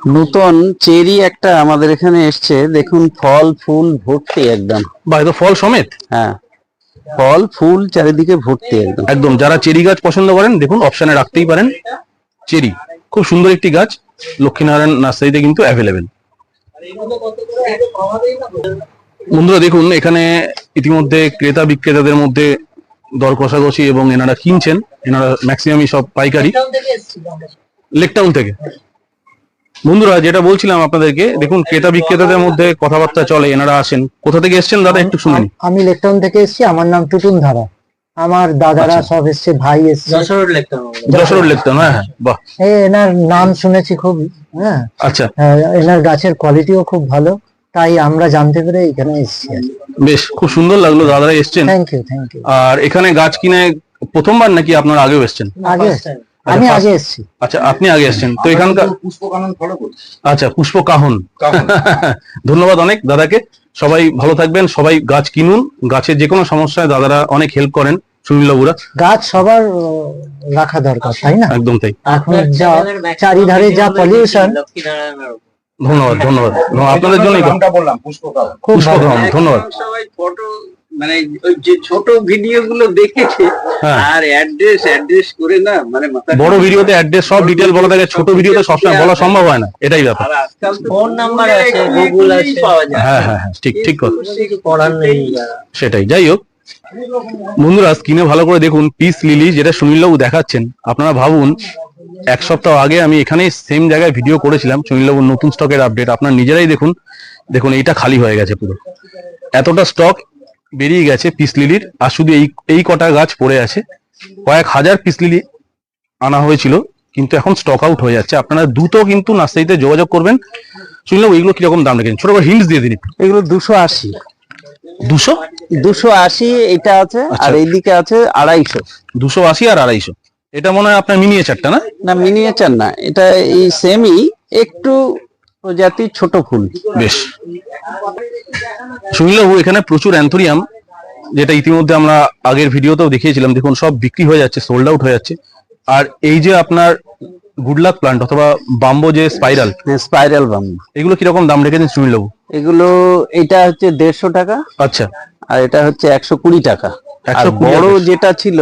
নতুন চেরি একটা আমাদের এখানে এসছে, দেখুন ফল ফুল ভর্তি একদম। বা এটা ফল সমেত। হ্যাঁ, ফল ফুল চারিদিকে ভর্তি একদম। একদম যারা চেরি গাছ পছন্দ করেন দেখুন অপশনে রাখতেই পারেন। চেরি খুব সুন্দর একটি গাছ, লক্ষ্মীনারায়ণ নার্সারিতে কিন্তু অ্যাভেলেবেল। বন্ধুরা দেখুন এখানে ইতিমধ্যে ক্রেতা বিক্রেতাদের মধ্যে দর কষাকষি এবং এনারা কিনছেন। এনারা ম্যাক্সিমামই সব পাইকারি, লেকটাউন থেকে। বন্ধুরা যেটা বলছিলাম আপনাদেরকে, দেখুন ক্রেতা বিক্রেতাদের মধ্যে কথাবার্তা চলে, এনারা আসেন। কোথা থেকে এসেছেন দাদা একটু শুনুন। আমি লেকটাউন থেকে এসেছি, আমার নাম টুটুন ধারা। আমার দাদারা সব এসছে, ভাই এসছে। যশোর লেকটাউন। হ্যাঁ হ্যাঁ, বাহ। এনার নাম শুনেছি খুব। হ্যাঁ, আচ্ছা, এনার গাছের কোয়ালিটিও খুব ভালো, তাই আমরা জানতে পেরে এখানে এসেছি। বেশ, খুব সুন্দর লাগলো দাদারা এসছেন। Thank you. আর এখানে গাছ কিনে প্রথমবার নাকি আপনারা আগেও এসছেন? আগে আমি আগে এসেছি। আচ্ছা, আপনি আগে এসেছেন তো এখানকার পুষ্পকানন ফলো করছি। আচ্ছা, পুষ্পকাহন। ধন্যবাদ অনেক দাদাকে। সবাই ভালো থাকবেন, সবাই গাছ কিনুন। গাছের যে কোনো সমস্যায় দাদারা অনেক হেল্প করেন, সুনীলবাবুরা। গাছ সবার রাখা দরকার, তাই না? একদম তাই। এখন যা চারিধারে যা পলিউশন। ধন্যবাদ ধন্যবাদ আপনাদের জন্যই। নামটা বললাম পুষ্পকানন। পুষ্পকাহন, ধন্যবাদ। সবাই ফটো মানে ওই যে ছোট ভিডিও গুলো দেখেছে আর অ্যাড্রেস করে না, মানে বড় ভিডিওতে অ্যাড্রেস সব ডিটেল বলা থাকে, ছোট ভিডিওতে সবসময় বলা সম্ভব হয় না, এটাই ব্যাপার। আর আজকাল ফোন নাম্বার আছে, গুগল আছে, পাওয়া যায়। হ্যাঁ হ্যাঁ হ্যাঁ, ঠিক ঠিক কথা। কিছু করার নেই। সেটাই, যাই হোক বন্ধুরা স্ক্রিনে ভালো করে দেখুন পিস লিলি, যেটা সুনীলবাবু দেখাচ্ছেন। আপনারা ভাবুন, এক সপ্তাহ আগে আমি এখানে সেম জায়গায় ভিডিও করেছিলাম, সুনীলবাবুর নতুন স্টকের আপডেট। আপনারা নিজেরাই দেখুন, দেখুন এইটা খালি হয়ে গেছে পুরো, এতটা স্টক বেরিয়ে গেছে পিস লিলির। আর শুধু এই কটা গাছ পড়ে আছে। কয়েক হাজার পিস লিলি আনা হয়েছিল, কিন্তু এখন স্টক আউট হয়ে যাচ্ছে। আপনারা দ্রুত কিন্তু নার্সারিতে যোগাযোগ করবেন। সুনীলবাবু এগুলো কিরকম দাম রেখেছেন? ছোট করে হিন্টস দিয়ে দিন। এগুলো 280। 280 এটা আছে, আর এইদিকে আছে 250। 280 আর 250। এটা মনে হয় আপনার মিনিয়েচারটা না? না, মিনিয়েচার না, এটা এই সেমই, একটু প্রজাতির ছোট ফুল। বেশ। সুনীলবাবু এখানে প্রচুর অ্যান্থোরিয়াম, যেটা ইতিমধ্যে আমরা আগের ভিডিওতেও দেখিয়েছিলাম, দেখুন সব বিক্রি হয়ে যাচ্ছে, সোল্ড আউট হয়ে যাচ্ছে। আর এই যে আপনার গুড লাক প্লান্ট অথবা বাম্বো যে স্পাইরাল বাম্বু, এগুলো কিরকম দাম রেখেছেন সুনীলবাবু? এগুলো এটা হচ্ছে 150 টাকা। আচ্ছা। আর এটা হচ্ছে 120 টাকা। আর 120 বড় যেটা ছিল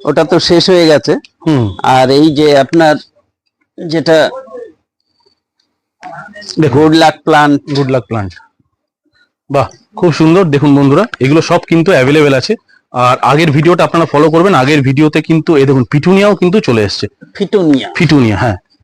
ওটা তো শেষ হয়ে গেছে। আর এই যে আপনার যেটা গুড লাক প্লান্ট, বাহ, খুব সুন্দর। দেখুন বন্ধুরা এগুলো সব কিন্তু অ্যাভেলেবেল আছে। আর আগের ভিডিওটা আপনারা ফলো করবেন, আগের ভিডিওতে কিন্তু এই দেখুন পিটুনিয়াও কিন্তু চলে এসছে। ফিটুনিয়া, হ্যাঁ,